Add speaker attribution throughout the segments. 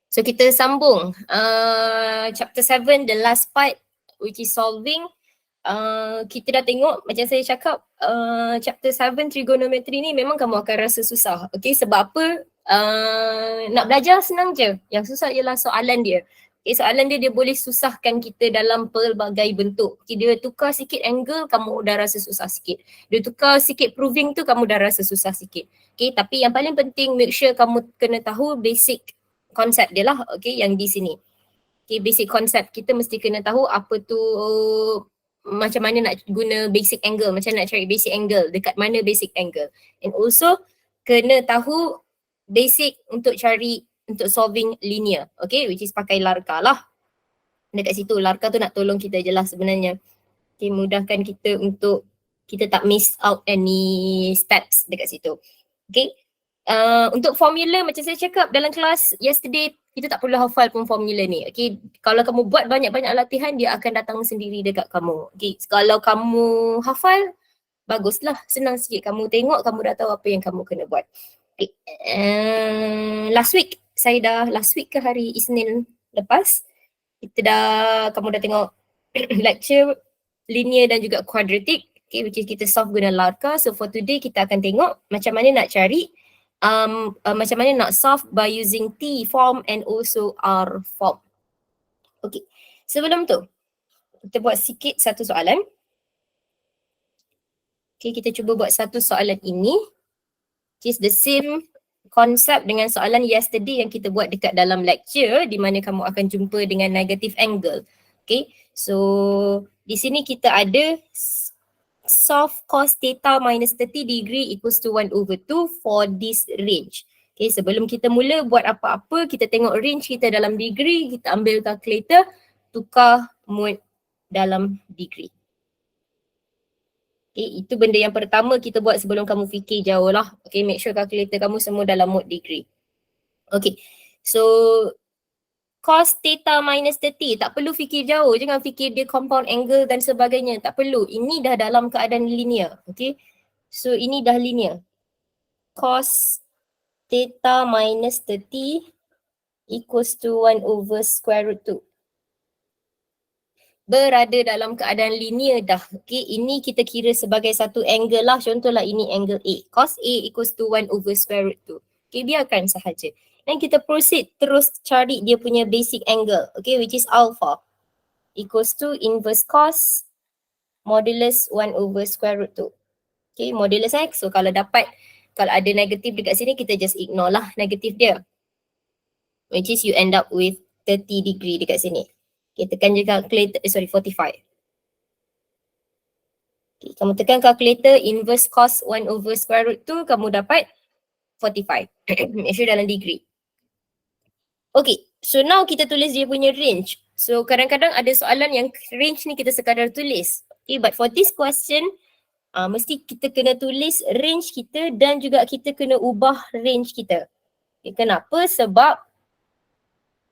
Speaker 1: So kita sambung chapter 7, the last part which is solving. Kita dah tengok macam saya cakap chapter 7 trigonometry ni memang kamu akan rasa susah. Okay, sebab apa? Nak belajar senang je. Yang susah ialah soalan dia. Okay, soalan dia boleh susahkan kita dalam pelbagai bentuk. Okay, dia tukar sikit angle, kamu dah rasa susah sikit. Dia tukar sikit proving tu, kamu dah rasa susah sikit. Okay, tapi yang paling penting make sure kamu kena tahu basic konsep dia lah, okay, yang di sini. Okay, basic konsep kita mesti kena tahu apa tu, macam mana nak guna basic angle, macam nak cari basic angle, dekat mana basic angle. And also kena tahu basic untuk cari, untuk solving linear, okay, which is pakai larka lah. Dekat situ larka tu nak tolong kita je lah sebenarnya. Okay, mudahkan kita untuk kita tak miss out any steps dekat situ. Okay. Untuk formula macam saya cakap dalam kelas yesterday, kita tak perlu hafal pun formula ni. Okay, kalau kamu buat banyak-banyak latihan, dia akan datang sendiri dekat kamu. Okay, kalau kamu hafal, baguslah, senang sikit. Kamu tengok, kamu dah tahu apa yang kamu kena buat. Okay. Last week ke hari Isnin lepas, kamu dah tengok lecture linear dan juga quadratic, okay, which is kita solve guna larka. So for today kita akan tengok macam mana nak cari macam mana nak solve by using T form and also R form. Okay, sebelum tu kita buat sikit satu soalan. Okay, kita cuba buat satu soalan ini, which is the same konsep dengan soalan yesterday yang kita buat dekat dalam lecture, di mana kamu akan jumpa dengan negative angle. Okay, so di sini kita ada solve cos theta minus 30 degree equals to 1/2 for this range. Okay, sebelum kita mula buat apa-apa, kita tengok range kita dalam degree, kita ambil calculator, tukar mode dalam degree. Okay, itu benda yang pertama kita buat sebelum kamu fikir jauh lah. Okay, make sure calculator kamu semua dalam mode degree. Okay, so cos theta minus 30, tak perlu fikir jauh, jangan fikir dia compound angle dan sebagainya, tak perlu. Ini dah dalam keadaan linear, okay. So ini dah linear. Cos theta minus 30 equals to 1/√2. Berada dalam keadaan linear dah. Okay, ini kita kira sebagai satu angle lah. Contohlah ini angle A. Cos A equals to 1/√2. Okay, biarkan sahaja. Dan kita proceed terus cari dia punya basic angle. Okay, which is alpha equals to inverse cos modulus 1/√2. Okay, modulus X. So kalau ada negatif dekat sini, kita just ignore lah negatif dia. Which is you end up with 30 degree dekat sini. Okay, tekan je calculator, 45. Okay, kamu tekan calculator, inverse cos 1/√2, kamu dapat 45. Make sure dalam degree. Okay, so now kita tulis dia punya range. So kadang-kadang ada soalan yang range ni kita sekadar tulis. Okay, but for this question, mesti kita kena tulis range kita dan juga kita kena ubah range kita. Okay, kenapa? Sebab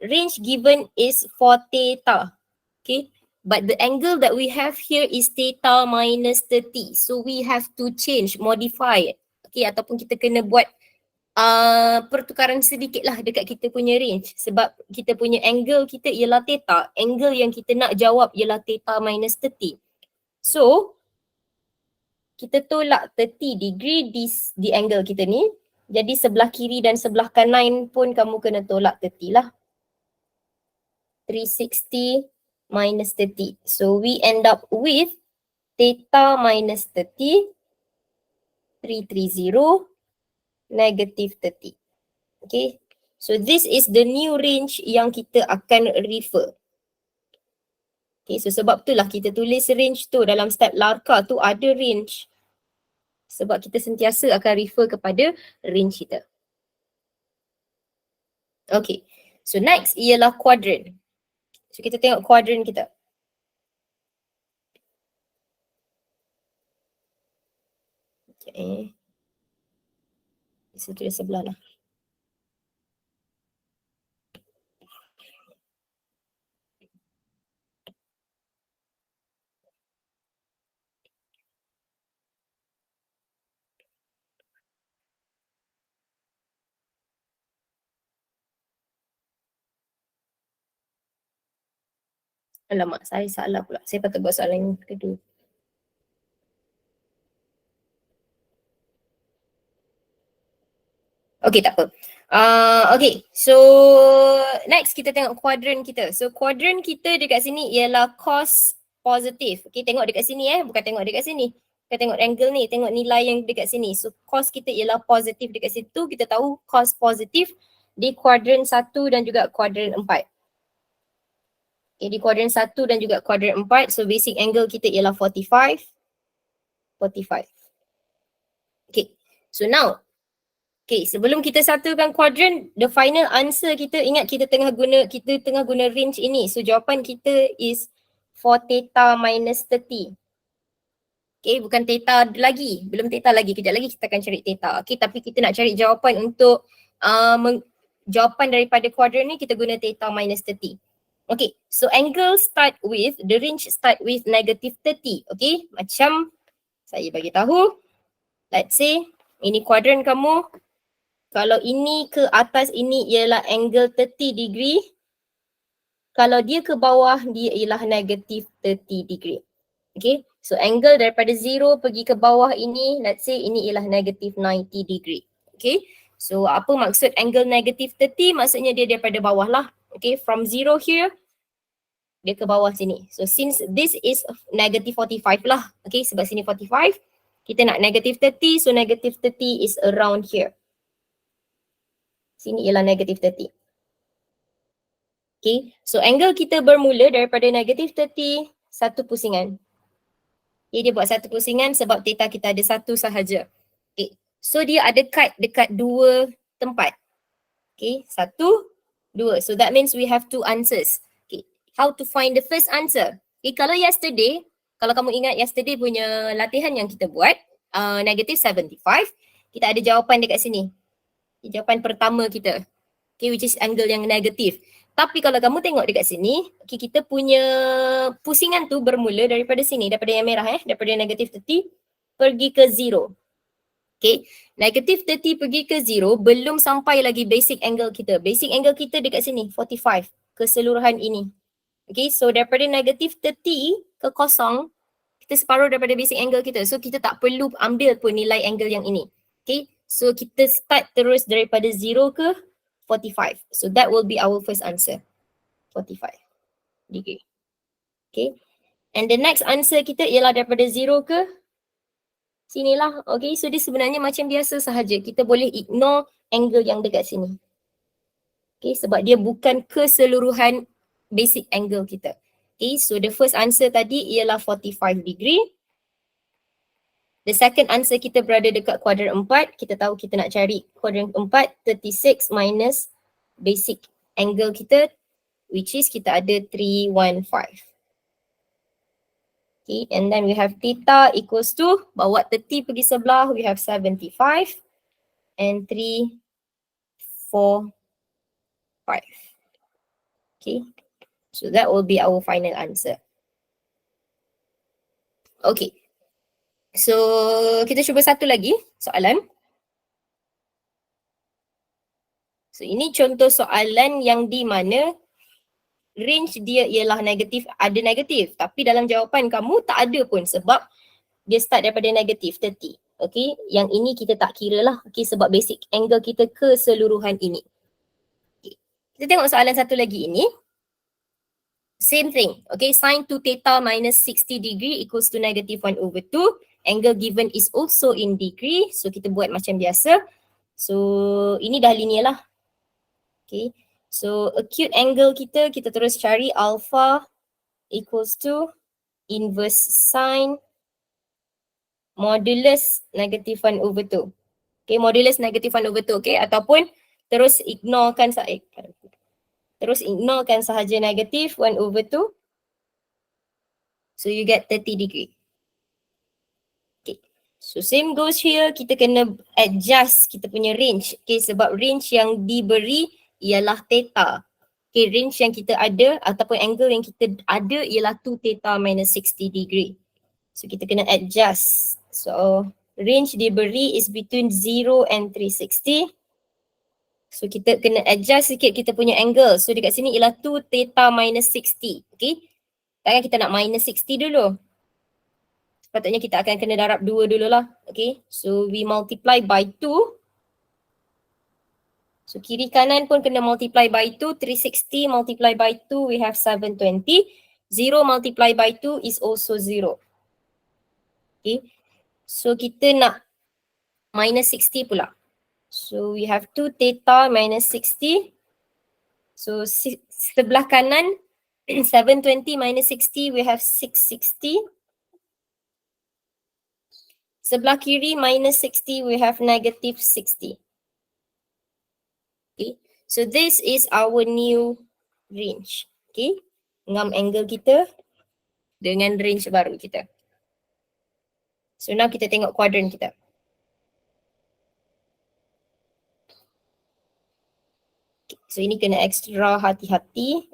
Speaker 1: range given is for theta. Okay, but the angle that we have here is theta minus 30. So we have to change, modify. Okay, ataupun kita kena buat pertukaran sedikit lah dekat kita punya range. Sebab kita punya angle kita ialah theta. Angle yang kita nak jawab ialah theta minus 30. So, kita tolak 30 degree di angle kita ni. Jadi sebelah kiri dan sebelah kanan pun kamu kena tolak 30 lah. 360 minus 30. So we end up with theta minus 30, 330, negative 30. Okay. So this is the new range yang kita akan refer. Okay, so sebab itulah kita tulis range tu dalam step larka tu ada range. Sebab kita sentiasa akan refer kepada range kita. Okay, so next ialah quadrant. So kita tengok quadrant kita. Okay. Saya tulis sebelah lah. Alamak, saya salah pula. Saya patut buat soalan yang kedua. Okay, tak apa. Okay, so next kita tengok kuadran kita. So kuadran kita dekat sini ialah cos positif. Okay, tengok dekat sini bukan tengok dekat sini. Kita tengok angle ni, tengok nilai yang dekat sini. So cos kita ialah positif dekat situ. Kita tahu cos positif di kuadran 1 dan juga kuadran 4. Okay, di kuadran 1 dan juga kuadran 4. So basic angle kita ialah 45. 45. Okay, so now okay, sebelum kita satukan kuadran, the final answer kita, ingat kita tengah guna range ini. So jawapan kita is for theta minus 30. Okay, bukan theta lagi. Belum theta lagi. Kejap lagi kita akan cari theta. Okay, tapi kita nak cari jawapan untuk jawapan daripada kuadran ni, kita guna theta minus 30. Okay, so angle start with, the range start with negative 30. Okay, macam saya bagi tahu. Let's say, ini kuadran kamu. Kalau ini ke atas ini ialah angle 30 degree. Kalau dia ke bawah, dia ialah negative 30 degree. Okay, so angle daripada 0 pergi ke bawah ini, let's say ini ialah negative 90 degree. Okay, so apa maksud angle negative 30? Maksudnya dia daripada bawah lah. Okay, from 0 here, dia ke bawah sini. So since this is negative 45 lah. Okay, sebab sini 45, kita nak negative 30, so negative 30 is around here. Sini ialah negative 30. Okay, so angle kita bermula daripada negative 30, satu pusingan. Okay, dia buat satu pusingan sebab theta kita ada satu sahaja. Okay, so dia ada cut dekat dua tempat. Okay, satu, dua. So that means we have two answers. Okay, how to find the first answer? Okay, kalau yesterday, kalau kamu ingat yesterday punya latihan yang kita buat, negative 75, kita ada jawapan dekat sini. Jawapan pertama kita. Okay, which is angle yang negatif. Tapi kalau kamu tengok dekat sini, okay, kita punya pusingan tu bermula daripada sini, daripada yang merah daripada negative 30 pergi ke 0. Okay, negative 30 pergi ke 0 belum sampai lagi basic angle kita. Basic angle kita dekat sini, 45, keseluruhan ini. Okay, so daripada negative 30 ke kosong, kita separuh daripada basic angle kita. So kita tak perlu ambil pun nilai angle yang ini. Okay, so kita start terus daripada 0 ke 45. So that will be our first answer. 45 degree. Okay. And the next answer kita ialah daripada 0 ke sinilah. Okay. So dia sebenarnya macam biasa sahaja. Kita boleh ignore angle yang dekat sini. Okay. Sebab dia bukan keseluruhan basic angle kita. Okay. So the first answer tadi ialah 45 degree. The second answer kita berada dekat kuadran 4. Kita tahu kita nak cari kuadran 4, 36 minus basic angle kita, which is kita ada 315. Okay, and then we have theta equals to, bawa 30 pergi sebelah, we have 75 and 345. Okay, so that will be our final answer. Okay. So, kita cuba satu lagi soalan. So, ini contoh soalan yang di mana range dia ialah negatif, ada negatif. Tapi dalam jawapan kamu tak ada pun sebab dia start daripada negatif 30. Okay, yang ini kita tak kira lah. Okay, sebab basic angle kita keseluruhan ini. Okay. Kita tengok soalan satu lagi ini. Same thing. Okay, sin 2 theta minus 60 degree equals to negative 1 over 2. Angle given is also in degree. So kita buat macam biasa. So ini dah linear lah. Okay. So acute angle kita terus cari alpha equals to inverse sin modulus negative 1 over 2. Okay, modulus negative 1 over 2. Okay, ataupun terus ignorekan sahaja negative 1 over 2. So you get 30 degree. Okay, so same goes here, kita kena adjust kita punya range. Okay, sebab range yang diberi ialah theta. Okay, range yang kita ada ataupun angle yang kita ada ialah 2 theta minus 60 degree. So kita kena adjust. So range diberi is between 0 and 360. So kita kena adjust sikit kita punya angle. So dekat sini ialah 2 theta minus 60. Okay. Takkan kita nak minus 60 dulu. Sepatutnya kita akan kena darab 2 dulu lah. Okay, so we multiply by 2. So kiri kanan pun kena multiply by 2. 360 multiply by 2, we have 720. 0 multiply by 2 is also 0. Okay, so kita nak minus 60 pula. So we have 2 theta minus 60. So sebelah kanan 720 minus 60, we have 660. Sebelah kiri minus 60, we have negative 60. Okay, so this is our new range. Okay, ngam angle kita dengan range baru kita. So now kita tengok quadrant kita. Okay, so ini kena extra hati-hati.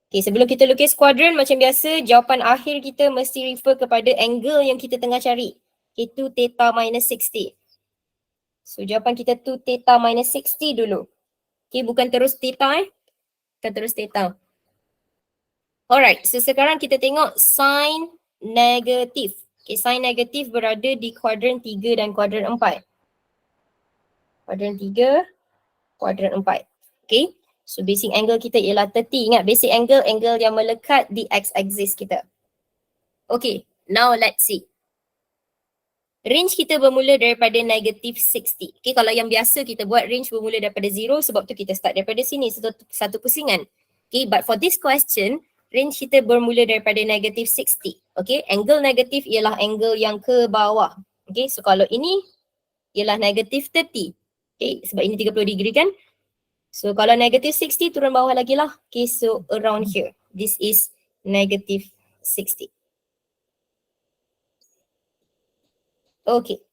Speaker 1: Okay, sebelum kita lukis quadrant macam biasa, jawapan akhir kita mesti refer kepada angle yang kita tengah cari. Okay, 2 theta minus 60. So jawapan kita 2 theta minus 60 dulu. Okay, bukan terus theta Bukan terus theta. Alright, so sekarang kita tengok sign negatif. Okay, sign negatif berada di kuadran 3 dan kuadran 4. Kuadran 3, kuadran 4. Okay, so basic angle kita ialah 30. Ingat basic angle, angle yang melekat di x-axis kita. Okay, now let's see. Range kita bermula daripada negative 60. Okay, kalau yang biasa kita buat range bermula daripada 0 sebab tu kita start daripada sini, satu pusingan. Okay, but for this question, range kita bermula daripada negative 60. Okay, angle negatif ialah angle yang ke bawah. Okay, so kalau ini ialah negative 30. Okay, sebab ini 30 degree kan. So kalau negative 60 turun bawah lagi lah. Okay, so around here. This is negative 60. Okay.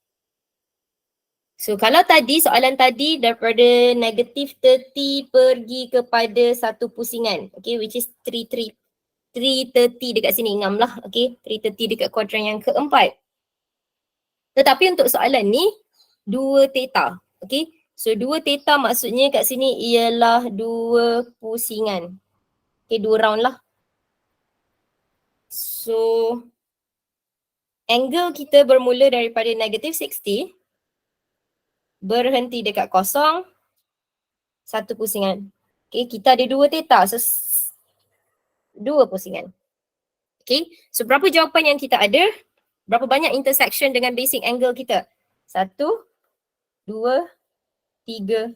Speaker 1: So kalau tadi, soalan tadi daripada negative 30 pergi kepada satu pusingan. Okay, which is 330 dekat sini, ngam lah. Okay, 330 dekat kuadran yang keempat. Tetapi untuk soalan ni, 2 theta. Okay, so 2 theta maksudnya kat sini ialah 2 pusingan. Okay, 2 round lah. So, angle kita bermula daripada negative 60, berhenti dekat kosong, satu pusingan. Okay, kita ada 2 theta, so 2 pusingan. Okay, so berapa jawapan yang kita ada? Berapa banyak intersection dengan basic angle kita? 1, 2, 3,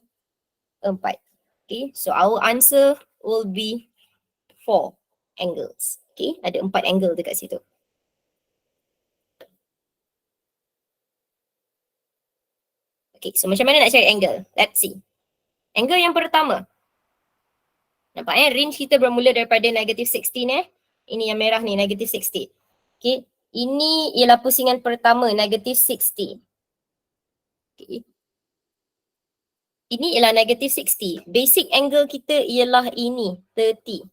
Speaker 1: 4. Okay, so our answer will be 4 angles. Okay, ada 4 angle dekat situ. Okay, so macam mana nak cari angle? Let's see. Angle yang pertama. Nampak range kita bermula daripada negative 16 Ini yang merah ni, negative 60. Okay, ini ialah pusingan pertama, negative 60. Okay. Ini ialah negative 60. Basic angle kita ialah ini, 30.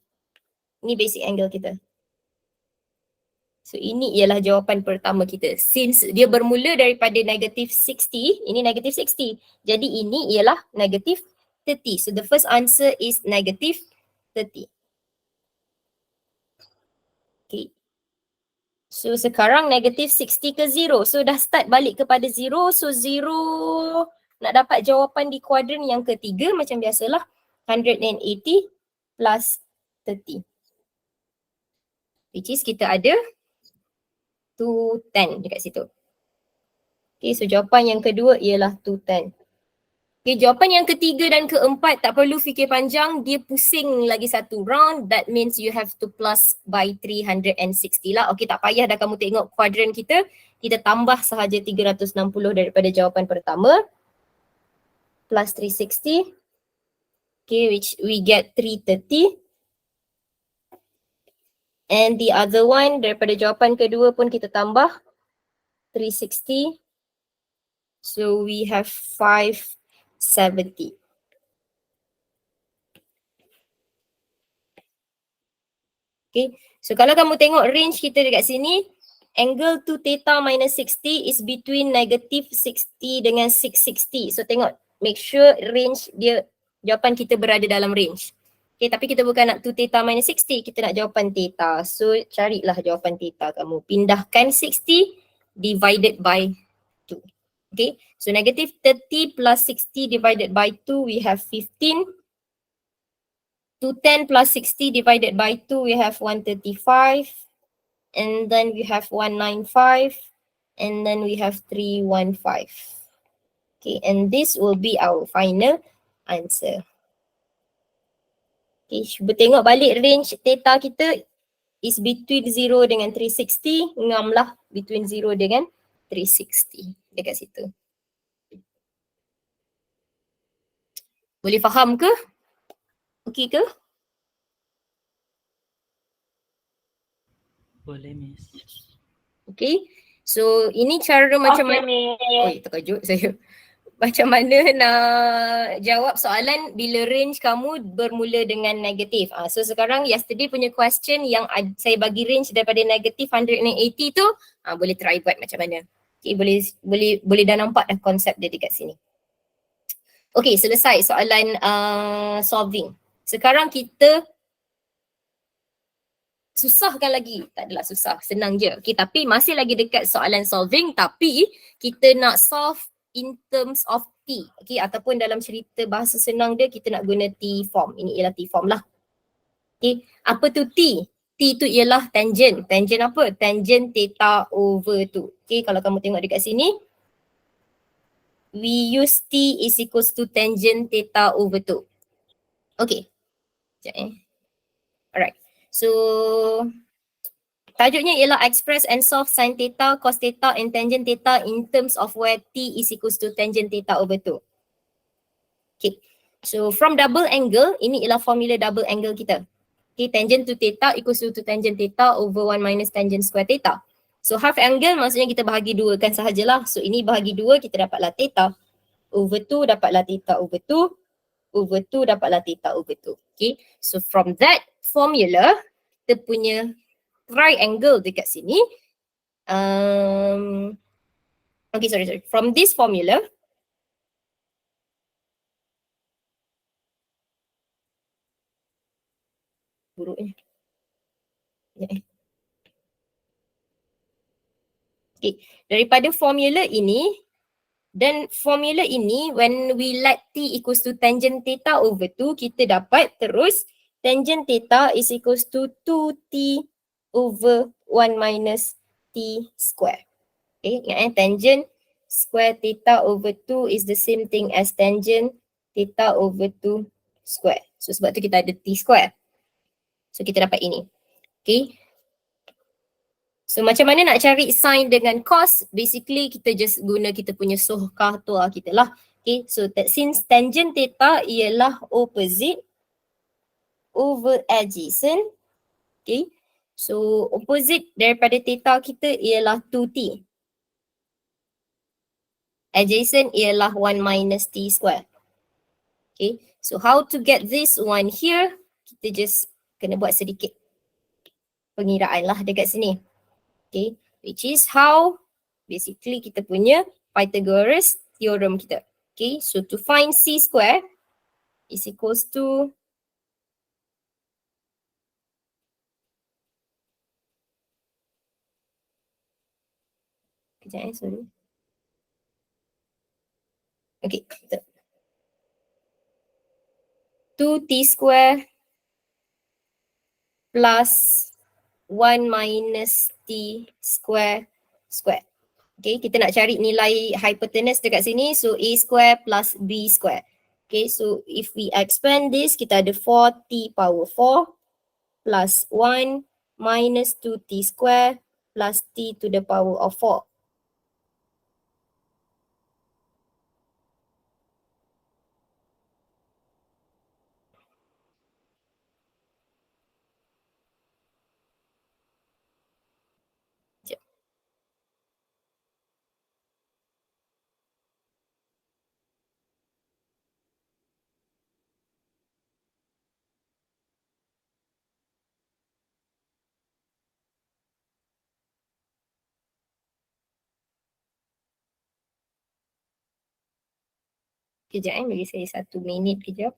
Speaker 1: Ini basic angle kita. So ini ialah jawapan pertama kita. Since dia bermula daripada negative 60, ini negative 60. Jadi ini ialah negative 30. So the first answer is negative 30. Okay. So sekarang negative 60 ke 0. So dah start balik kepada 0. So 0 nak dapat jawapan di kuadran yang ketiga macam biasalah. 180 plus 30. Which is kita ada 210 dekat situ. Okay, so jawapan yang kedua ialah 210. Okay, jawapan yang ketiga dan keempat tak perlu fikir panjang, dia pusing lagi satu round. That means you have to plus by 360 lah. Okay, tak payah dah kamu tengok kuadran kita. Kita tambah sahaja 360 daripada jawapan pertama. Plus 360. Okay, which we get 330. And the other one daripada jawapan kedua pun kita tambah 360. So we have 570. Okay, so kalau kamu tengok range kita dekat sini, angle 2 theta minus 60 is between negative 60 dengan 660. So tengok, make sure range dia, jawapan kita berada dalam range. Okay, tapi kita bukan nak 2 theta minus 60, kita nak jawapan theta. So carilah jawapan theta kamu. Pindahkan 60 divided by 2. Okay, so negative 30 plus 60 divided by 2, we have 15. 210 plus 60 divided by 2, we have 135. And then we have 195. And then we have 315. Okay, and this will be our final answer. Okay, cuba tengok balik range theta kita is between 0 dengan 360. Ngamlah between 0 dengan 360 dekat situ. Boleh faham ke? Okey ke?
Speaker 2: Boleh, Miss.
Speaker 1: Okay. So ini cara macam mana? Oh, terkejut saya. Macam mana nak jawab soalan bila range kamu bermula dengan negatif. So sekarang yesterday punya question yang saya bagi range daripada negatif 180 tu, boleh try buat macam mana. Okay, boleh dah nampak dah konsep dia dekat sini. Okay, selesai soalan solving. Sekarang kita susahkan lagi. Tak adalah susah, senang je. Okay, tapi masih lagi dekat soalan solving, tapi kita nak solve in terms of T. Okay, ataupun dalam cerita bahasa senang dia, kita nak guna T form. Ini ialah T form lah. Okay, apa tu T? T tu ialah tangent. Tangent apa? Tangent theta over 2. Okay, kalau kamu tengok dekat sini, we use T is equals to tangent theta over 2. Okay. Sekejap Alright. So, tajuknya ialah express and solve sin theta, cos theta and tangent theta in terms of where T is equals to tangent theta over 2. Okay. So, from double angle, ini ialah formula double angle kita. Okay, tangent to theta equals to tangent theta over 1 minus tangent square theta. So, half angle maksudnya kita bahagi 2 kan sahajalah. So, ini bahagi 2, kita dapatlah theta. Over 2 dapatlah theta over 2. Over 2 dapatlah theta over 2. Okay. So, from that formula, kita punya triangle dekat sini. Okay, sorry. From this formula, buruknya. Okay, daripada formula ini, dan formula ini when we let T equals to tangent theta over 2, kita dapat terus tangent theta is equals to 2T over 1 minus T square. Okay, ingat tangent square theta over 2 is the same thing as tangent theta over 2 square. So sebab tu kita ada T square. So kita dapat ini. Okay. So macam mana nak cari sin dengan cos? Basically kita just guna kita punya sohkah tu kita lah. Okay. So since tangent theta ialah opposite over adjacent. Okay. So opposite daripada theta kita ialah 2T. Adjacent ialah 1 minus T square. Okay. So how to get this one here? Kita just kena buat sedikit pengiraan lah dekat sini. Okay, which is how basically kita punya Pythagoras theorem kita. Okay, so to find C square is equals to kejap sorry. Okay, 2T square plus 1 minus T square square. Okay, kita nak cari nilai hypotenuse dekat sini. So A square plus B square. Okay, so if we expand this, kita ada 4T power 4 plus 1 minus 2T square plus T to the power of 4. Kejap bagi saya 1 minit kejap.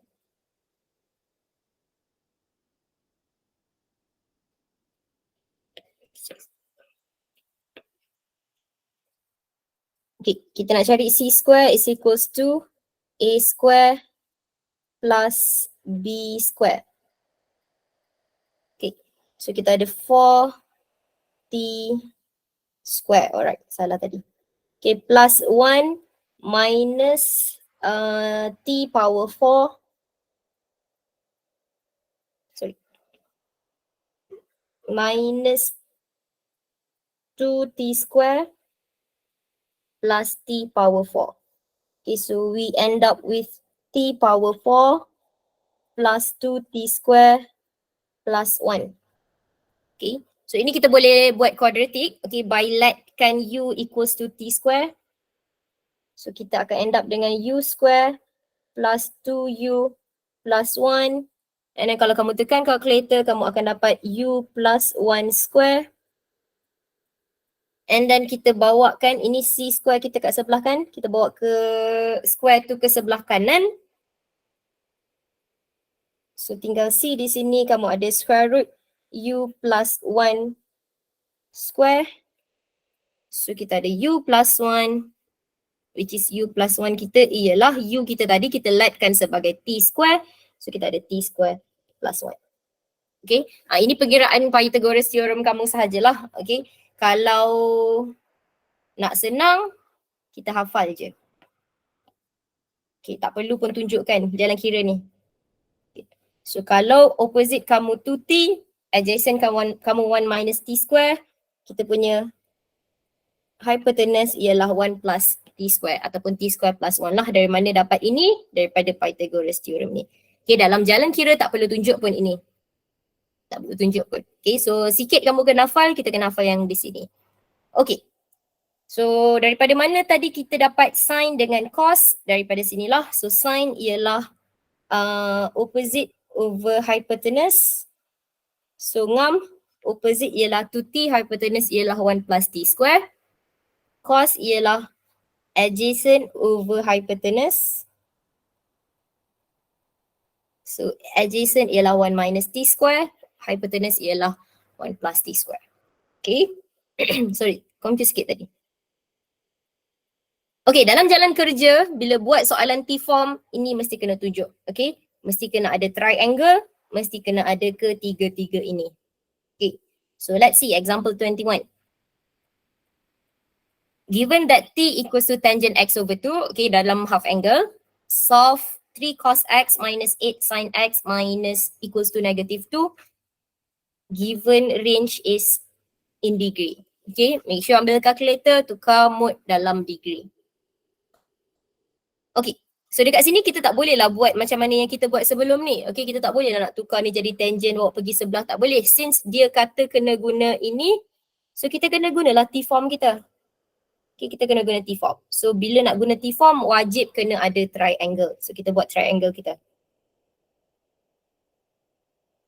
Speaker 1: Okay, kita nak cari C square is equals to A square plus B square. Okay, so kita ada 4T square. Alright, salah tadi. Okay, plus 1 minus T power 4. Sorry. Minus 2T square plus T power 4. Okay, so we end up with T power 4 plus 2T square plus 1. Okay, so ini kita boleh buat quadratic. Okay, by letkan U equals to T square. So kita akan end up dengan U square plus 2U plus 1. And then kalau kamu tekan calculator, kamu akan dapat U plus 1 square. And then kita bawakan ini C square kita kat sebelah kan. Kita bawa ke square tu ke sebelah kanan. So tinggal C di sini kamu ada square root U plus 1 square. So kita ada U plus 1 which is U plus 1 kita ialah U kita tadi kita letkan sebagai T square. So kita ada T square plus 1. Okay, ini perkiraan Pythagoras theorem kamu sahajalah. Okay, kalau nak senang, kita hafal je. Okay, tak perlu pun tunjukkan jalan kira ni. Okay. So kalau opposite kamu 2T, adjacent kamu 1 minus T square, kita punya hypotenuse ialah 1 plus T square ataupun T square plus 1 lah. Dari mana dapat ini? Daripada Pythagoras theorem ni. Okay, dalam jalan kira tak perlu tunjuk pun ini. Tak perlu tunjuk pun. Okay, so sikit kamu kena hafal, kita kena hafal yang di sini. Okay. So daripada mana tadi kita dapat sin dengan cos? Daripada sinilah. So sin ialah opposite over hypotenuse. So ngam opposite ialah 2T, hypotenuse ialah 1 plus T square. Cos ialah adjacent over hypotenuse. So adjacent ialah 1 minus T square. Hypotenuse ialah 1 plus T square. Okay. Sorry, confuse sikit tadi. Okay, dalam jalan kerja, bila buat soalan T-form, ini mesti kena tunjuk. Okay, mesti kena ada triangle, mesti kena ada ketiga-tiga ini. Okay, so let's see example 21. Given that T equals to tangent X over 2, okay, dalam half angle, solve 3 cos X minus 8 sin X minus equals to negative 2. Given range is in degree. Okay, make sure ambil calculator, tukar mode dalam degree. Okay, so dekat sini kita tak boleh lah buat macam mana yang kita buat sebelum ni. Okay, kita tak boleh lah nak tukar ni jadi tangent bawa pergi sebelah, tak boleh. Since dia kata kena guna ini, so kita kena gunalah T-form kita. Okay, kita kena guna T-form. So bila nak guna T-form, wajib kena ada triangle. So kita buat triangle kita.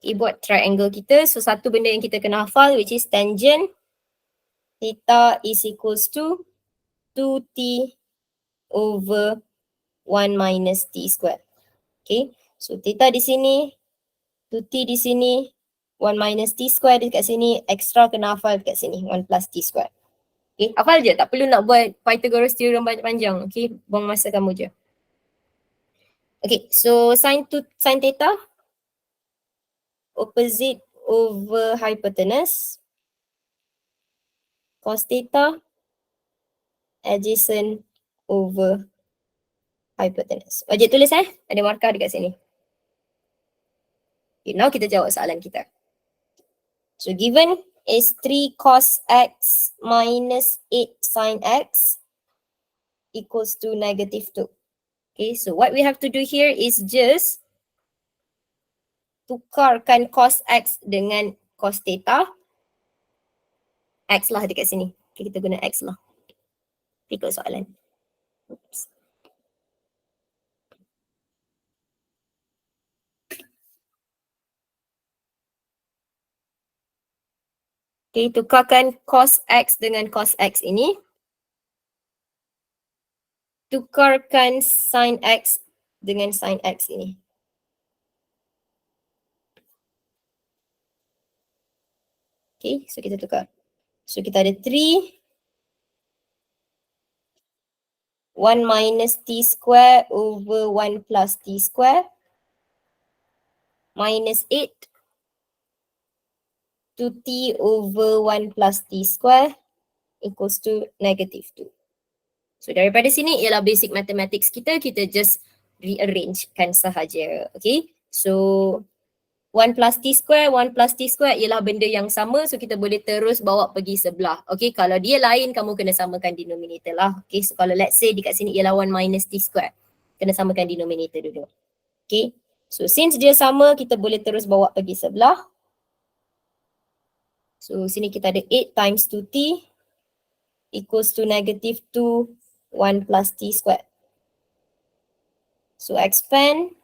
Speaker 1: Okay, buat triangle kita. So satu benda yang kita kena hafal which is tangent theta is equals to 2T over 1 minus T square. Okay, so theta di sini, 2T di sini, 1 minus T square dekat sini, extra kena hafal dekat sini, 1 plus T square. Okay, hafal je, tak perlu nak buat Pythagoras theorem panjang-panjang. Okay, buang masa kamu je. Okay, so sin theta, opposite over hypotenuse, cos theta, adjacent over hypotenuse. Wajib tulis ada markah dekat sini. Okay, now kita jawab soalan kita. So given is 3 cos X minus 8 sin X equals to negative 2. Okay, so what we have to do here is just tukarkan cos X dengan cos theta. X lah dekat sini. Okay, kita guna X lah. Ikut soalan. Oops. Okay, tukarkan cos X dengan cos X ini. Tukarkan sin X dengan sin X ini. Okay, so kita tukar. So kita ada 3 1 minus t square over 1 plus t square minus 8 to t over 1 plus t square equals to negative 2. So daripada sini ialah basic mathematics kita just rearrangekan sahaja. Okay, so 1 plus t square ialah benda yang sama, so kita boleh terus bawa pergi sebelah. Okay, kalau dia lain kamu kena samakan denominator lah. Okay, so kalau let's say dekat sini ialah 1 minus t square, kena samakan denominator dulu. Okay, so since dia sama kita boleh terus bawa pergi sebelah. So sini kita ada 8 times 2t equals to negative 2 1 plus t squared. So expand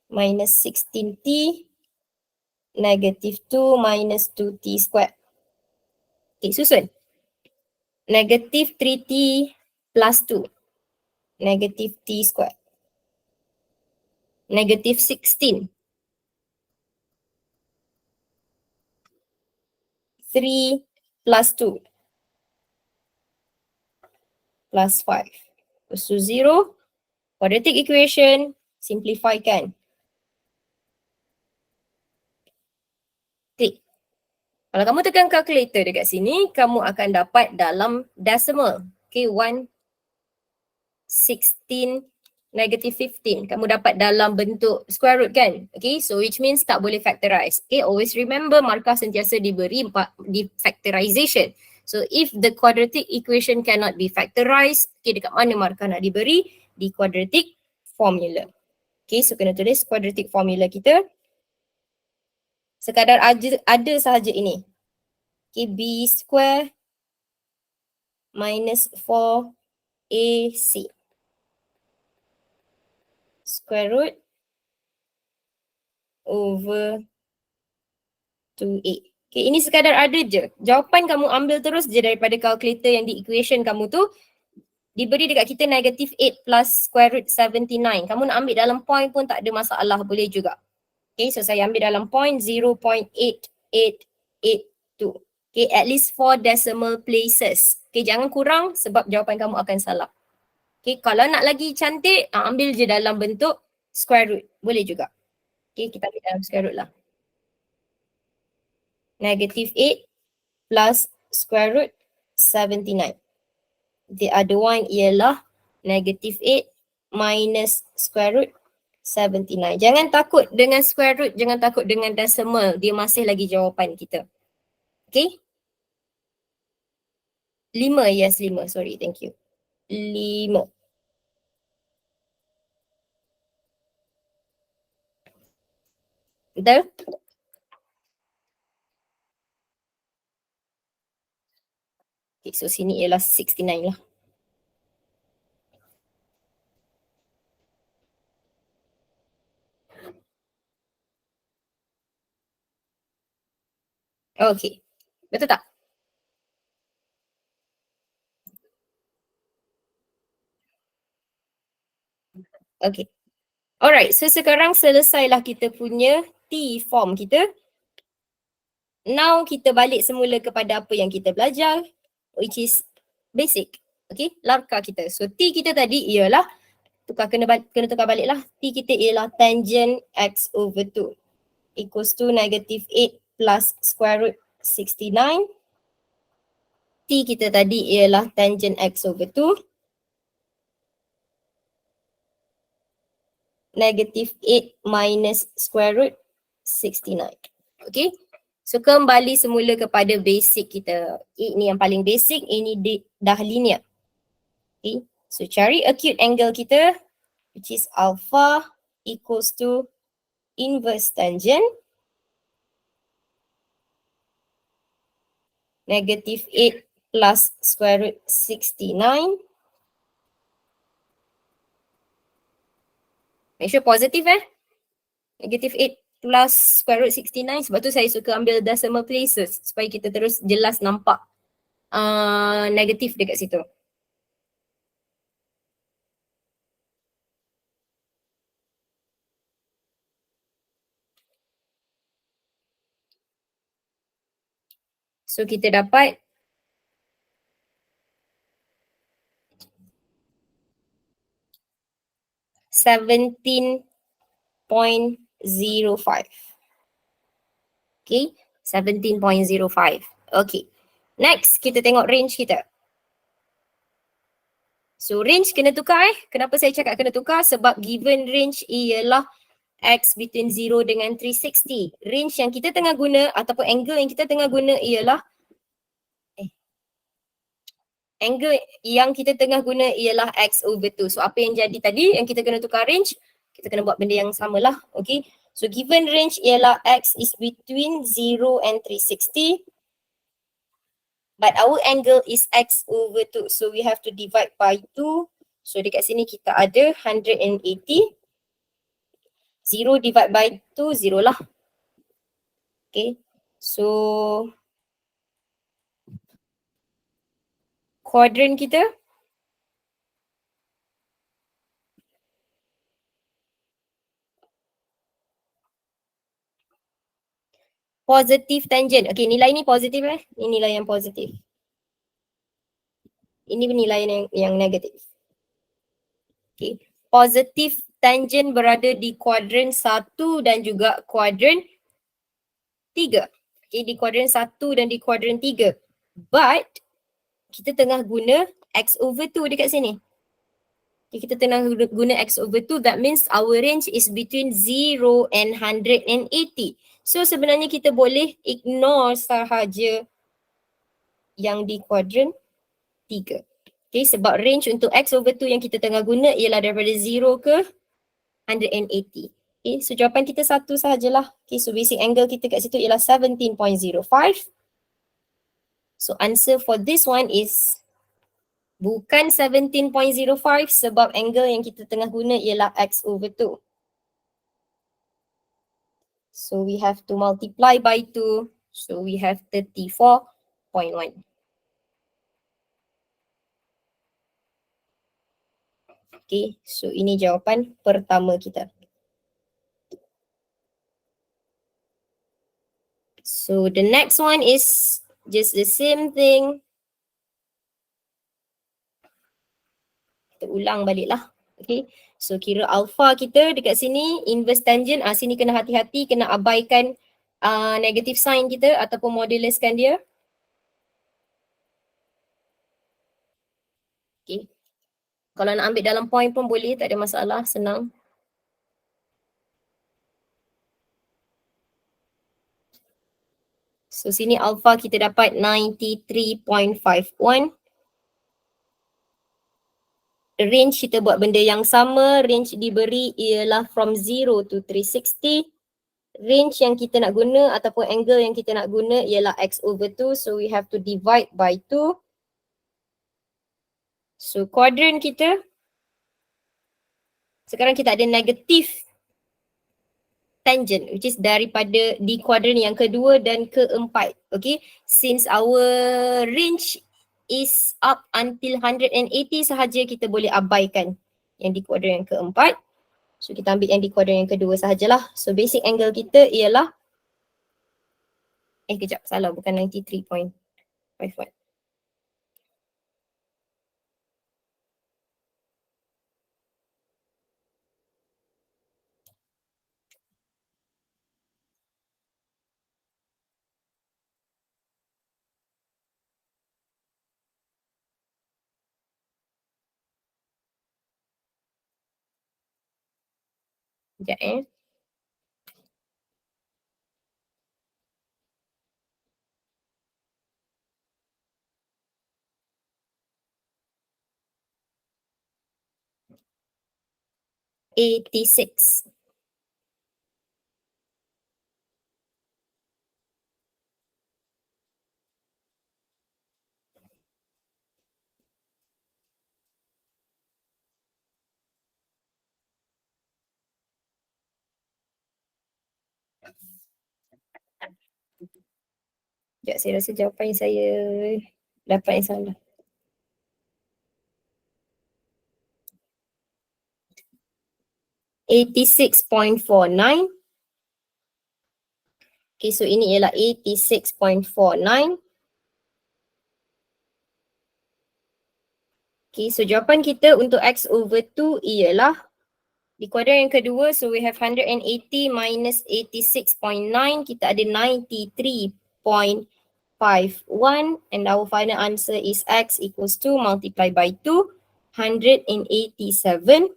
Speaker 1: minus 16t negative 2 minus 2t squared. Okay, susun. Negative 3t plus 2 negative t squared. Negative 16 3 plus 2 plus 5 equals to 0. Quadratic equation, simplifykan. Klik. Kalau kamu tekan calculator dekat sini, kamu akan dapat dalam decimal. Okay, 1, 16, negative 15. Kamu dapat dalam bentuk square root kan? Okay, so which means tak boleh factorize. Okay, always remember markah sentiasa diberi di factorization. So if the quadratic equation cannot be factorized, okay, dekat mana markah nak diberi? Di quadratic formula. Okay, so kena tulis quadratic formula kita. Sekadar ada sahaja ini. Okay, b square minus 4ac square root over 2a. Okay, ini sekadar ada je. Jawapan kamu ambil terus je daripada calculator yang di equation kamu tu. Diberi dekat kita negative 8 plus square root 79. Kamu nak ambil dalam point pun tak ada masalah, boleh juga. Okay, so saya ambil dalam point 0.8882. Okay, at least 4 decimal places. Okay, jangan kurang sebab jawapan kamu akan salah. Okay, kalau nak lagi cantik, ambil je dalam bentuk square root. Boleh juga. Okay, kita ambil dalam square root lah. Negative 8 plus square root 79. The other one ialah negative 8 minus square root 79. Jangan takut dengan square root, jangan takut dengan decimal. Dia masih lagi jawapan kita. Okay? 5, yes 5. Sorry, thank you. 5. Betul? Okay, so sini ialah 69 lah. Okay. Betul tak? Okay. Alright, so sekarang selesailah kita punya T form kita. Now kita balik semula kepada apa yang kita belajar, which is basic. Okay, larkah kita. So T kita tadi ialah, kena tukar balik lah. T kita ialah tangent x over 2 equals to negative 8 plus square root 69. T kita tadi ialah tangent x over 2 negative 8 minus square root 69. Okay, so kembali semula kepada basic kita. Ini yang paling basic, ini dah linear. Okay, so cari acute angle kita, which is alpha equals to inverse tangent negative 8 plus square root 69. Make sure positive Negative 8 plus square root 69. Sebab tu saya suka ambil decimal places supaya kita terus jelas nampak negatif dekat situ. So kita dapat 17.05. Okay, 17.05. Okay, next kita tengok range kita. So range kena tukar Kenapa saya cakap kena tukar? Sebab given range ialah X between 0 dengan 360. Range yang kita tengah guna ataupun angle yang kita tengah guna ialah angle yang kita tengah guna ialah X over 2. So apa yang jadi tadi yang kita kena tukar range, kita kena buat benda yang samalah. Okay. So given range ialah X is between 0 and 360. But our angle is X over 2. So we have to divide by 2. So dekat sini kita ada 180. 0 divide by 2, 0 lah. Okay. So quadrant kita positive tangent. Okay, nilai ni positif Ini nilai yang positif. Ini nilai yang negatif. Okay. Positif tangent berada di kuadran 1 dan juga kuadran 3. Okay, di kuadran 1 dan di kuadran 3. But kita tengah guna X over 2 dekat sini. Okay, kita tengah guna X over 2. That means our range is between 0 and 180. So sebenarnya kita boleh ignore sahaja yang di kuadran 3. Okay, sebab range untuk X over 2 yang kita tengah guna ialah daripada 0 ke 180. Okay, so jawapan kita satu sahajalah. Okay, so basic angle kita kat situ ialah 17.05. So answer for this one is bukan 17.05 sebab angle yang kita tengah guna ialah X over 2. So we have to multiply by 2. So we have 34.1. Okay, so ini jawapan pertama kita. So the next one is just the same thing. Kita ulang balik lah. Okay, so kira alpha kita dekat sini, inverse tangent, sini kena hati-hati, kena abaikan negative sign kita ataupun moduluskan dia. Okay, kalau nak ambil dalam point pun boleh, tak ada masalah, senang. So sini alpha kita dapat 93.51. Range kita buat benda yang sama, range diberi ialah from 0 to 360. Range yang kita nak guna ataupun angle yang kita nak guna ialah X over 2. So we have to divide by 2. So quadrant kita, sekarang kita ada negatif tangent which is daripada di kuadran yang kedua dan keempat. Okay, since our range is up until 180 sahaja, kita boleh abaikan yang di kuadran yang keempat. So kita ambil yang di kuadran yang kedua sahajalah. So basic angle kita ialah kejap, salah, bukan 93.51. Sekejap 86. Sekejap, saya rasa jawapan yang saya dapat yang salah. $86.49. Okay, so ini ialah 86.49. Okay, so jawapan kita untuk X over 2 ialah Di kuadran yang kedua, so we have 180 minus 86.9, kita ada 93.51 and our final answer is x equals to multiply by 2, 187.01.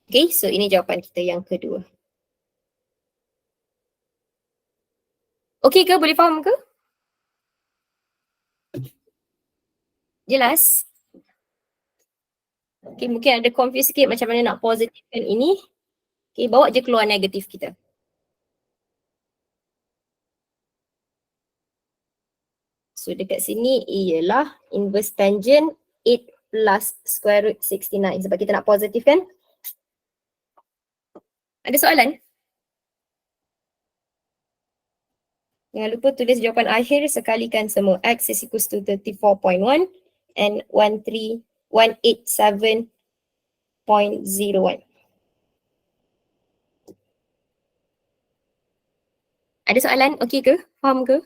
Speaker 1: Okay, so ini jawapan kita yang kedua. Okay ke? Boleh faham ke? Jelas? Okay, mungkin ada confuse sikit macam mana nak positifkan ini. Okay, bawa je keluar negatif kita. So dekat sini ialah inverse tangent 8 plus square root 69 sebab kita nak positifkan. Ada soalan? Jangan lupa tulis jawapan akhir, sekalikan semua. X is equals to 34.1 and 187.01. Ada soalan? Okey ke? Faham ke?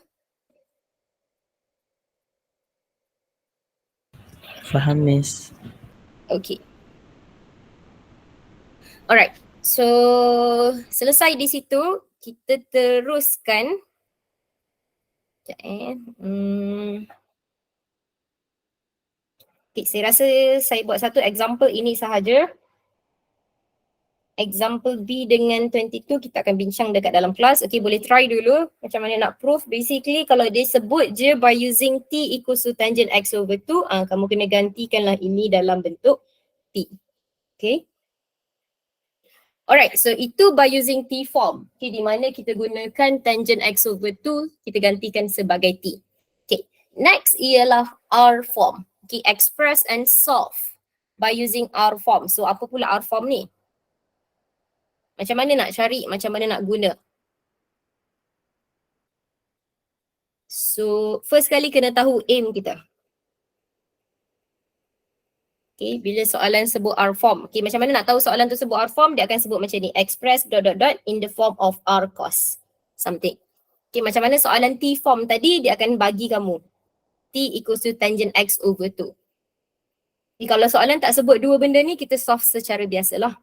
Speaker 2: Faham, Miss.
Speaker 1: Okay. Alright. So, selesai di situ, kita teruskan. Okay, saya rasa saya buat satu example ini sahaja. Example B dengan 22 kita akan bincang dekat dalam kelas. Okay, boleh try dulu macam mana nak prove. Basically kalau dia sebut je by using T equals to tangent X over 2, kamu kena gantikanlah ini dalam bentuk T. Okay. Alright, so itu by using T form. Okay, di mana kita gunakan tangent X over 2, kita gantikan sebagai T. Okay, next ialah R form. Okay, express and solve by using R form. So apa pula R form ni? Macam mana nak cari, macam mana nak guna? So, first kali kena tahu aim kita. Okay, bila soalan sebut R form. Okay, macam mana nak tahu soalan tu sebut R form? Dia akan sebut macam ni, express ... in the form of R cos something. Okay, macam mana soalan T form tadi, dia akan bagi kamu T equals to tangent X over 2. Okay, kalau soalan tak sebut dua benda ni, kita solve secara biasalah.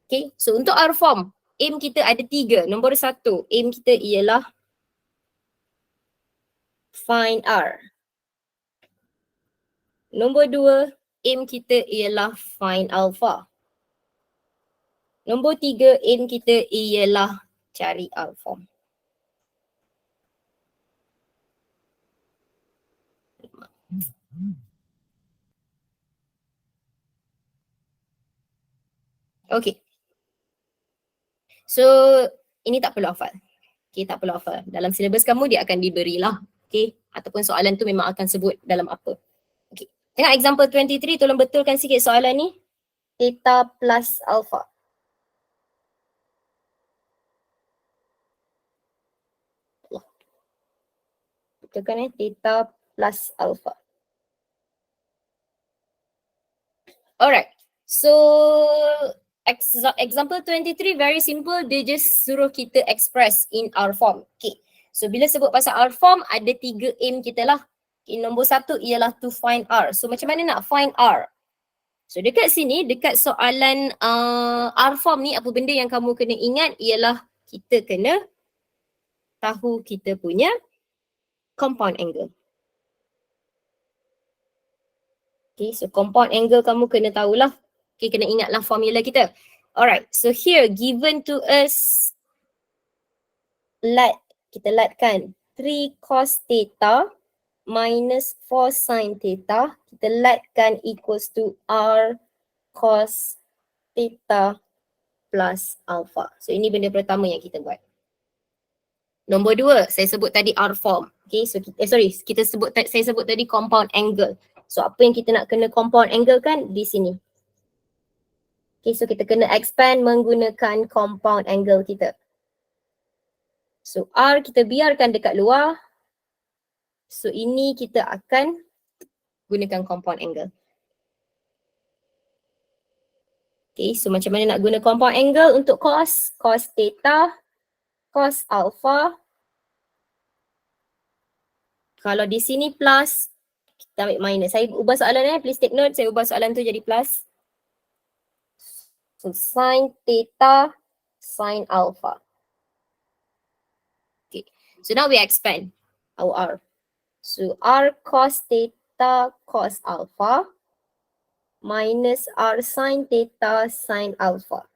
Speaker 1: Okay, so untuk R form, aim kita ada 3. Nombor 1, aim kita ialah find R. Nombor 2, aim kita ialah find alpha. Nombor 3, aim kita ialah cari R form. Okay. So, ini tak perlu hafal. Okay, tak perlu hafal. Dalam silibus kamu dia akan diberilah. Okay, ataupun soalan tu memang akan sebut dalam apa. Okay. Tengok example 23, tolong betulkan sikit soalan ni. Theta plus alpha. Betulkan theta plus alpha. Alright. So, example 23 very simple, dia just suruh kita express in R form. Okay. So bila sebut pasal R form, ada 3 aim kita lah. Okay, nombor 1 ialah to find R. So macam mana nak find R? So dekat sini, dekat soalan R form ni, apa benda yang kamu kena ingat ialah kita kena tahu kita punya compound angle. Okay, so compound angle kamu kena tahulah. Okay, kena ingatlah formula kita. Alright, so here given to us, kita letkan 3 cos theta minus 4 sin theta. Kita letkan equals to R cos theta plus alpha. So ini benda pertama yang kita buat. Nombor 2, saya sebut tadi R form. Okay, so saya sebut tadi compound angle. So apa yang kita nak kena compound angle kan di sini. Okay, so kita kena expand menggunakan compound angle kita. So R kita biarkan dekat luar. So ini kita akan gunakan compound angle. Okay, so macam mana nak guna compound angle untuk cos? Cos theta, cos alpha. Kalau di sini plus, Kita ambil minus. Saya ubah soalan please take note. Saya ubah soalan tu jadi plus. So sin theta sin alpha. Okay. So now we expand our R. So R cos theta cos alpha minus R sin theta sin alpha.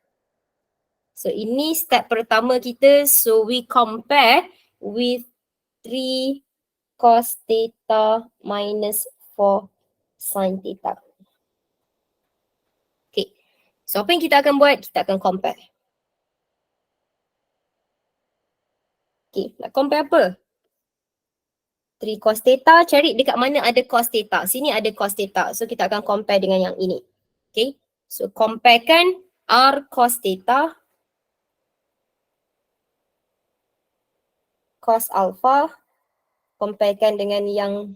Speaker 1: So ini step pertama kita. So we compare with 3 cos theta minus 4 sin theta. Okay. So apa yang kita akan buat? Kita akan compare. Okay. Nak compare apa? 3 cos theta. Cari dekat mana ada cos theta. Sini ada cos theta. So kita akan compare dengan yang ini. Okay. So comparekan R cos theta cos alpha. Comparekan dengan yang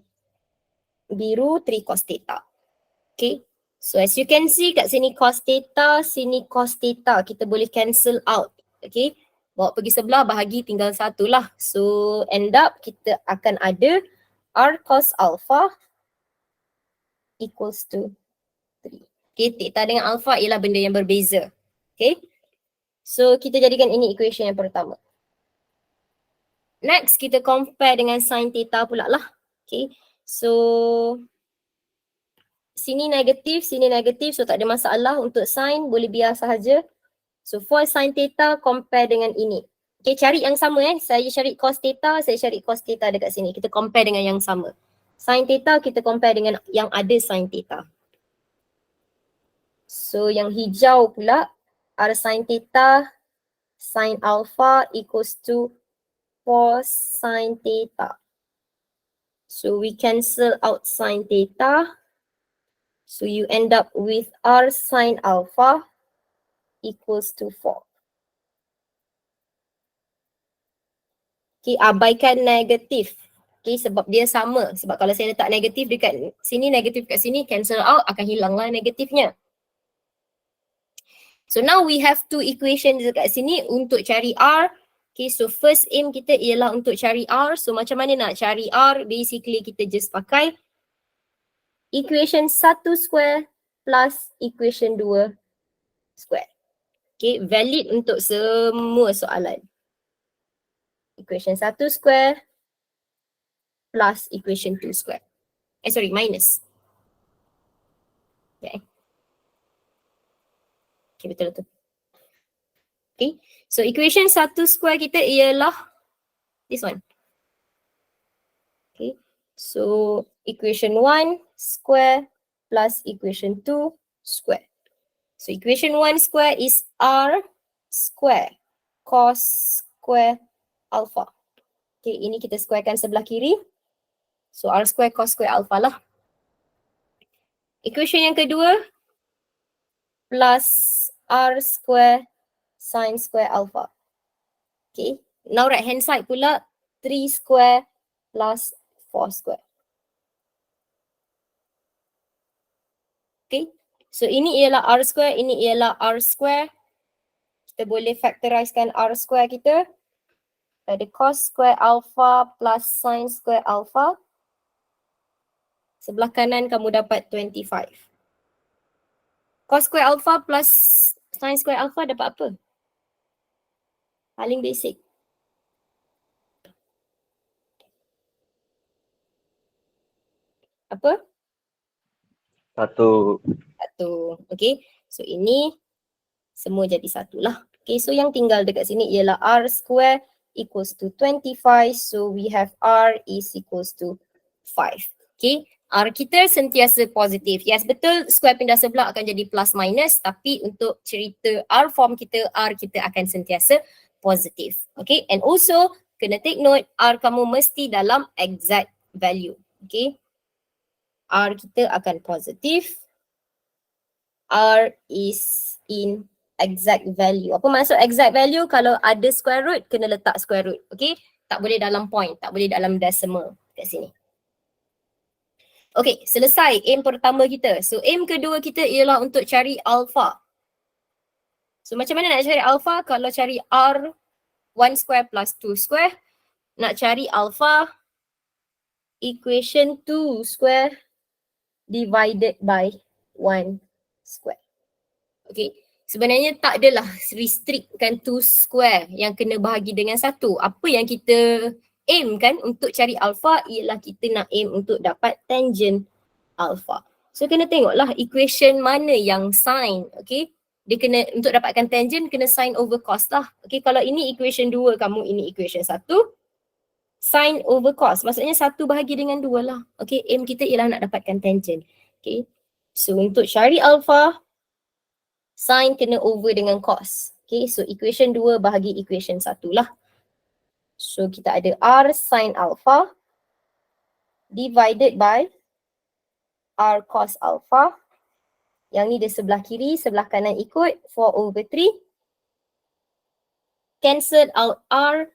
Speaker 1: biru 3 cos theta. Okay. So as you can see kat sini cos theta, sini cos theta. Kita boleh cancel out. Okay. Bawa pergi sebelah, bahagi tinggal satu lah. So end up kita akan ada R cos alpha equals to 3. Okay. Theta dengan alpha ialah benda yang berbeza. Okay. So kita jadikan ini equation yang pertama. Next kita compare dengan sin theta pula lah. Okay. So sini negatif, so tak ada masalah untuk sin, boleh biar sahaja. So for sin theta compare dengan ini. Okay, cari yang sama saya cari cos theta, saya cari cos theta dekat sini. Kita compare dengan yang sama. Sin theta kita compare dengan yang ada sin theta. So yang hijau pula, R sin theta sin alpha equals to 4 sin theta. So we cancel out sin theta. So you end up with R sin alpha equals to 4. Okay, abaikan negatif. Okay, sebab dia sama. Sebab kalau saya letak negatif dekat sini, negatif kat sini, cancel out, akan hilanglah negatifnya. So now we have two equations dekat sini untuk cari R. Okay, so first aim kita ialah untuk cari R. So macam mana nak cari R? Basically kita just pakai equation 1 square plus equation 2 square. Okay, valid untuk semua soalan. Equation 1 square plus equation 2 square. Minus. Okay. Okay, betul-betul. Okay, so equation 1 square kita ialah this one. Okay, so equation 1 square plus equation 2 square. So equation 1 square is R square cos square alpha. Okay, ini kita squarekan sebelah kiri. So R square cos square alpha lah. Equation yang kedua plus R square sin square alpha. Okay, now right hand side pula 3 square plus 4 square. Okay, so ini ialah R square, ini ialah R square. Kita boleh factorizekan R square kita. Ada cos square alpha plus sin square alpha. Sebelah kanan kamu dapat 25. Cos square alpha plus sin square alpha dapat apa? Paling basic. Apa?
Speaker 2: 1.
Speaker 1: Okay, so ini semua jadi 1 lah. Okay, so yang tinggal dekat sini ialah R square equals to 25. So we have R is equals to 5. Okay, R kita sentiasa positif. Yes, betul, square pindah sebelah akan jadi plus minus. Tapi untuk cerita R form kita, R kita akan sentiasa positif. Okay, and also kena take note, R kamu mesti dalam exact value. Okay, R kita akan positif. R is in exact value. Apa maksud exact value? Kalau ada square root, kena letak square root. Okay, tak boleh dalam point, tak boleh dalam decimal kat sini. Okay, selesai aim pertama kita. So aim kedua kita ialah untuk cari alpha. So macam mana nak cari alpha? Kalau cari R 1 square plus 2 square, nak cari alpha, equation 2 square divided by 1 square. Okay, sebenarnya tak adalah restrictkan 2 square yang kena bahagi dengan 1. Apa yang kita aim kan untuk cari alpha ialah kita nak aim untuk dapat tangent alpha. So kena tengoklah equation mana yang sin, okay. Dia kena, untuk dapatkan tangent kena sin over cos lah. Okay, kalau ini equation 2 kamu, ini equation 1. Sin over cos, maksudnya 1 bahagi dengan 2 lah. Okay, aim kita ialah nak dapatkan tangent. Okay, so untuk cari alpha, sin kena over dengan cos. Okay, so equation 2 bahagi equation 1 lah. So kita ada R sin alpha divided by R cos alpha. Yang ni dia sebelah kiri, sebelah kanan ikut 4 over 3. Cancel out R.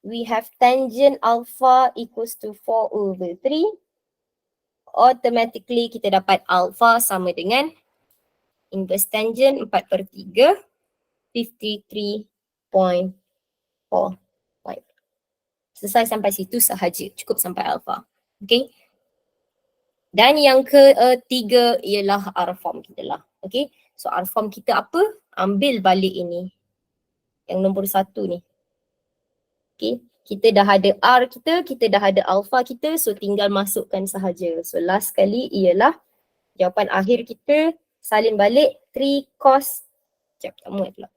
Speaker 1: We have tangent alpha equals to 4 over 3. Automatically kita dapat alpha sama dengan inverse tangent 4 per 3, 53.4. Selesai sampai situ sahaja, cukup sampai alpha. Okay. Dan yang ketiga ialah R form kita lah. Okay, so R form kita apa? Ambil balik ini. Yang nombor 1 ni. Okay, kita dah ada R kita dah ada alpha kita, so tinggal masukkan sahaja. So last kali ialah jawapan akhir kita salin balik 3 cos. Sekejap, tak muat pula.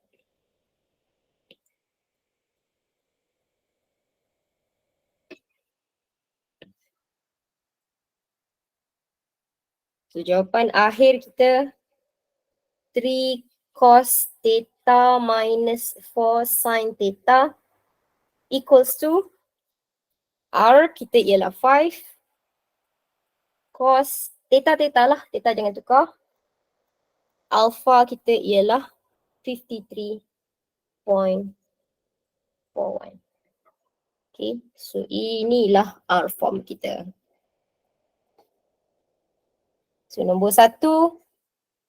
Speaker 1: So jawapan akhir kita 3 cos theta minus 4 sin theta equals to R kita ialah 5 cos theta lah, theta jangan tukar. Alpha kita ialah 53.41. Okay, so inilah R form kita. So nombor 1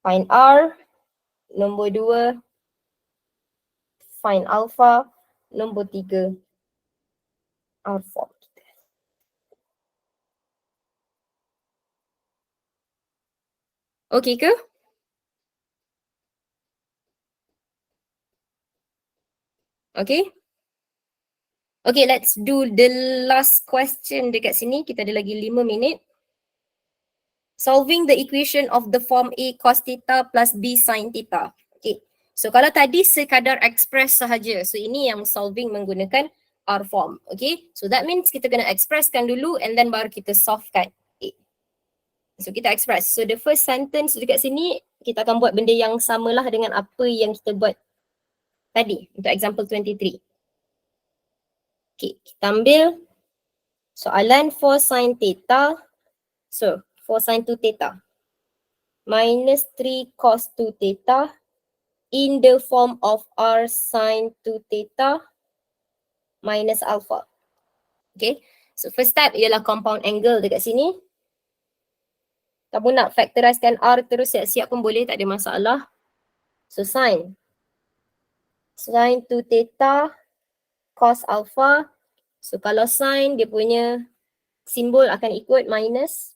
Speaker 1: find R, nombor 2 find alpha, nombor 3 R form kita. Okay ke? Okay. Okay, let's do the last question dekat sini. Kita ada lagi 5 minit. Solving the equation of the form A cos theta plus B sin theta. Okay, so kalau tadi sekadar express sahaja. So ini yang solving menggunakan R form. Okay, so that means kita kena expresskan dulu and then baru kita solvekan. Okay. So kita express. So the first sentence dekat sini, kita akan buat benda yang samalah dengan apa yang kita buat tadi untuk example 23. Okay, kita ambil soalan 4 sin theta. So 4 sin 2 theta minus 3 cos 2 theta in the form of R sin 2 theta minus alpha. Okay, so first step ialah compound angle dekat sini. Kamu nak factorizekan R terus siap-siap pun boleh, tak ada masalah. So sin 2 theta cos alpha. So kalau sin dia punya simbol akan ikut minus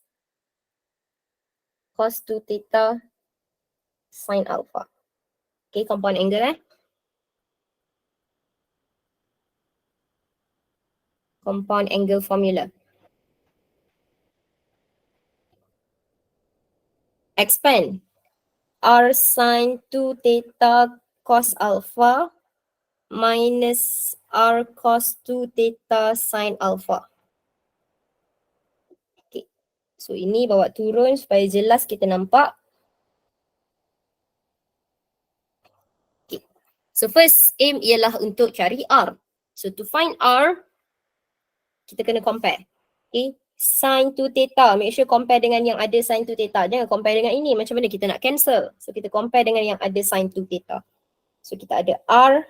Speaker 1: cos 2 theta sin alpha. Okay, compound angle compound angle formula. Expand R sin 2 theta cos alpha minus R cos 2 theta sin alpha. Okay, so ini bawa turun supaya jelas kita nampak. Okay, so first aim ialah untuk cari R. So to find R, kita kena compare. Okay, sin 2 theta, make sure compare dengan yang ada sin 2 theta. Jangan compare dengan ini, macam mana kita nak cancel. So kita compare dengan yang ada sin 2 theta. So kita ada R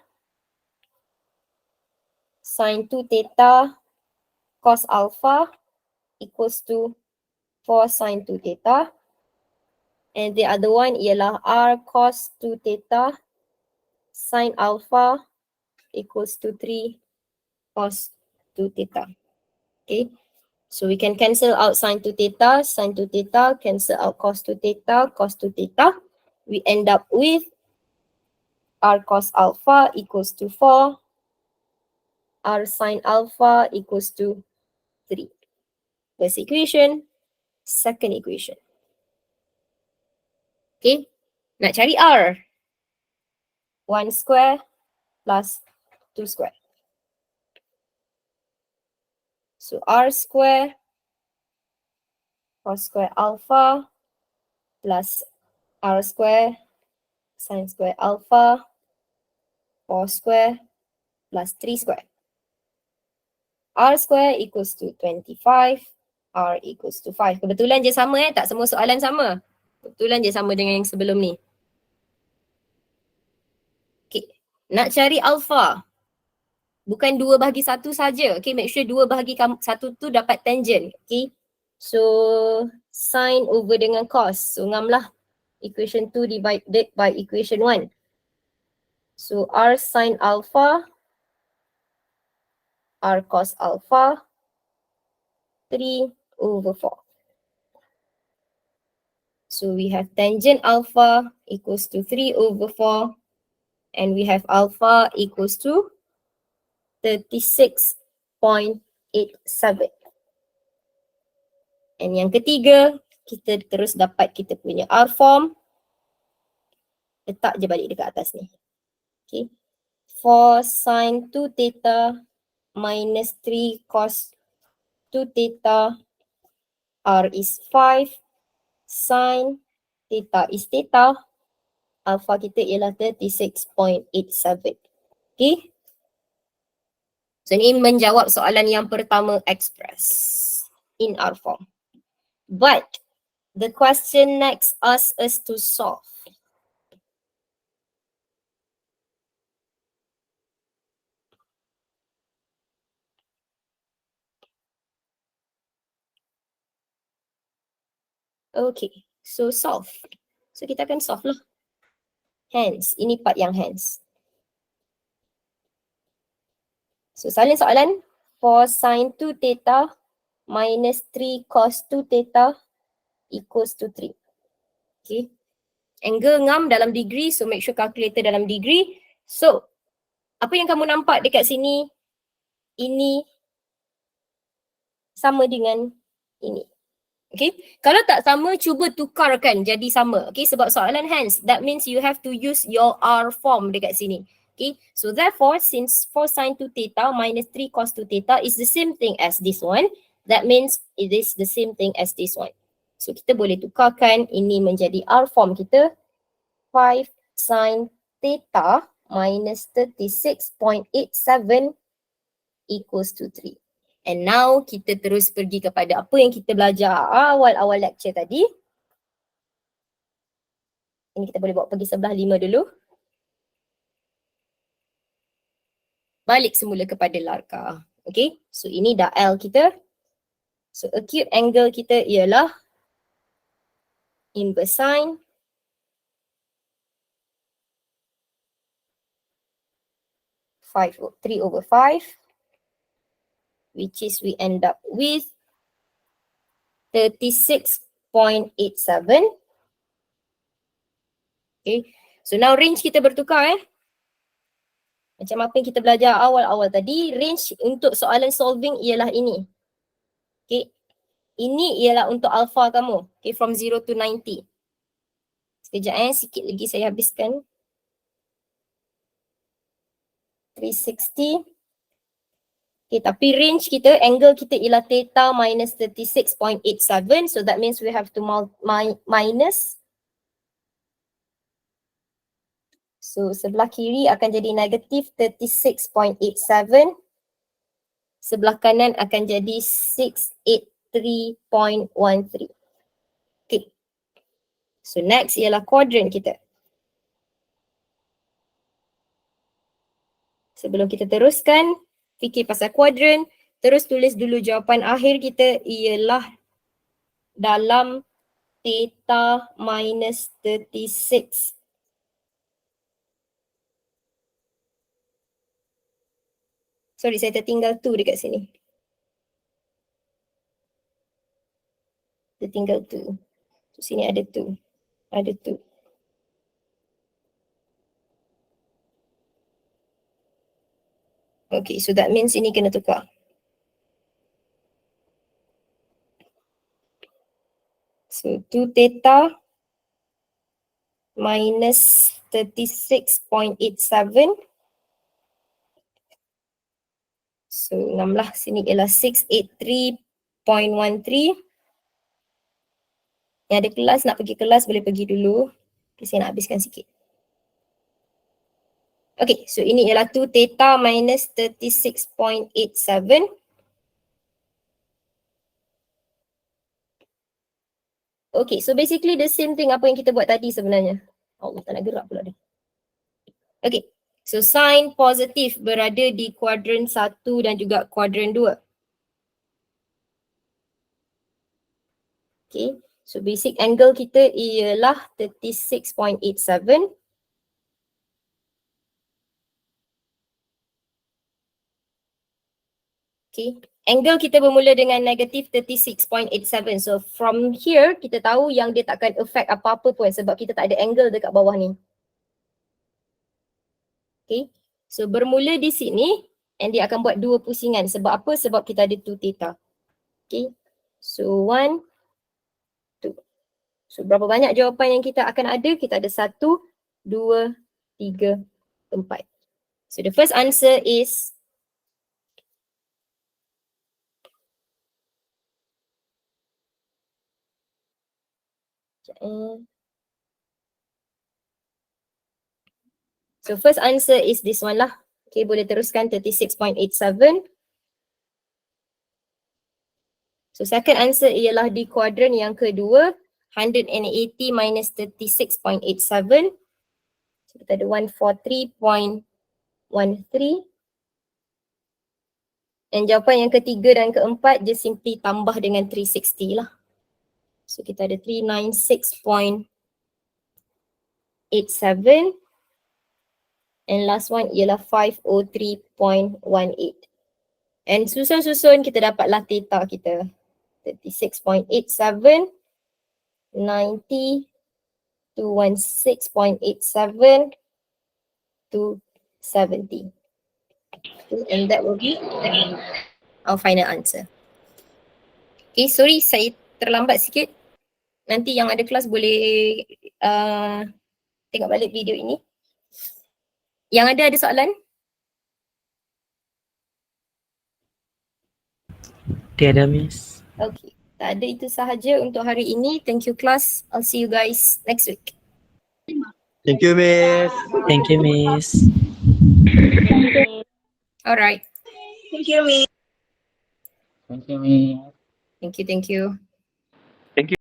Speaker 1: sin 2 theta cos alpha equals to 4 sin 2 theta. And the other one ialah R cos 2 theta sin alpha equals to 3 cos 2 theta. Okay. So we can cancel out sin 2 theta, cancel out cos 2 theta, cos 2 theta. We end up with r cos alpha equals to 4, r sin alpha equals to 3. First equation, second equation. Okay, nak cari r. 1 square plus 2 square. So r square cos square alpha plus r square sin square alpha 4 square plus 3 square. R square equals to 25, R equals to 5. Kebetulan je sama tak semua soalan sama. Kebetulan je sama dengan yang sebelum ni. Okay, nak cari alpha. Bukan 2/1 saja. Okay, make sure 2/1 tu dapat tangent. Okay, so sin over dengan cos. So ngamlah equation 2 divided by equation 1. So R sin alpha, R cos alpha, 3 over 4. So we have tangent alpha equals to 3 over 4 and we have alpha equals to 36.87. And yang ketiga, kita terus dapat kita punya R form. Letak je balik dekat atas ni. Okay. 4 sin 2 theta minus 3 cos 2 theta. R is 5. Sin theta is theta. Alpha kita ialah 36.87. Okay. So ini menjawab soalan yang pertama express in R form. But the question next asks us to solve. Okay, so solve. So kita akan solve lah. Hence, ini part yang hence. So soalan 4 sin 2 theta minus 3 cos 2 theta equals to 3. Okay. Angle ngam dalam degree, so make sure calculator dalam degree. So, apa yang kamu nampak dekat sini, ini sama dengan ini. Okay, kalau tak sama, cuba tukarkan jadi sama. Okay, sebab soalan hence, that means you have to use your R form dekat sini. Okay, so therefore, since 4 sin 2 theta minus 3 cos 2 theta is the same thing as this one, that means it is the same thing as this one. So kita boleh tukarkan ini menjadi R form kita, 5 sin theta minus 36.87 equals to 3. And now kita terus pergi kepada apa yang kita belajar awal-awal lecture tadi. Ini kita boleh bawa pergi sebelah 5 dulu. Balik semula kepada larka. Okay, so ini dah L kita. So acute angle kita ialah inverse sine 3 over 5. Which is we end up with 36.87. Okay, so now range kita bertukar Macam apa yang kita belajar awal-awal tadi, range untuk soalan solving ialah ini. Okay, ini ialah untuk alpha kamu. Okay, from 0 to 90. Sekejap sikit lagi saya habiskan. 360. Okay, tapi range kita, angle kita ialah theta minus 36.87. So that means we have to minus. So sebelah kiri akan jadi negatif 36.87. Sebelah kanan akan jadi 683.13. Okay. So next ialah quadrant kita. Sebelum kita teruskan, fikir pasal quadrant, terus tulis dulu jawapan akhir kita ialah dalam theta minus 36. Sorry, saya tertinggal 2 dekat sini. Dia tinggal 2. So sini ada 2. Ada 2. Okay, so that means ini kena tukar. So 2 theta minus 36.87. So 6 lah, sini ialah 683.13. Yang ada kelas, nak pergi kelas boleh pergi dulu. Okay, saya nak habiskan sikit. Okay, so ini ialah 2 theta minus 36.87. Okay, so basically the same thing apa yang kita buat tadi sebenarnya. Allah, tak nak gerak pula dia. Okay, so sign positif berada di kuadran 1 dan juga kuadran 2. Okay, so basic angle kita ialah 36.87. Okay, angle kita bermula dengan negatif 36.87. So from here kita tahu yang dia takkan affect apa-apa pun sebab kita tak ada angle dekat bawah ni. Okay, so bermula di sini and dia akan buat 2 pusingan. Sebab apa? Sebab kita ada 2 theta. Okay, so 1, 2. So berapa banyak jawapan yang kita akan ada? Kita ada 1, 2, 3, 4. So the first answer is so first answer is this one lah. Okay, boleh teruskan 36.87. So second answer ialah di kuadran yang kedua, 180 minus 36.87. So kita ada 143.13. Dan jawapan yang ketiga dan keempat, just simply tambah dengan 360 lah. So kita ada 396.87. And last one ialah 503.18. And susun-susun kita dapatlah theta kita. 36.87, 90, 216.87 to 70. And that will be our final answer. Okay, sorry saya terlambat sikit. Nanti yang ada kelas boleh tengok balik video ini. Yang ada soalan?
Speaker 3: Tiada, Miss.
Speaker 1: Okay, tak ada, itu sahaja untuk hari ini. Thank you class. I'll see you guys next week.
Speaker 2: Thank you, Miss.
Speaker 3: Thank you, Miss.
Speaker 1: Alright.
Speaker 4: Thank you, Miss.
Speaker 5: Thank you, Miss.
Speaker 1: Thank you.
Speaker 2: Thank you.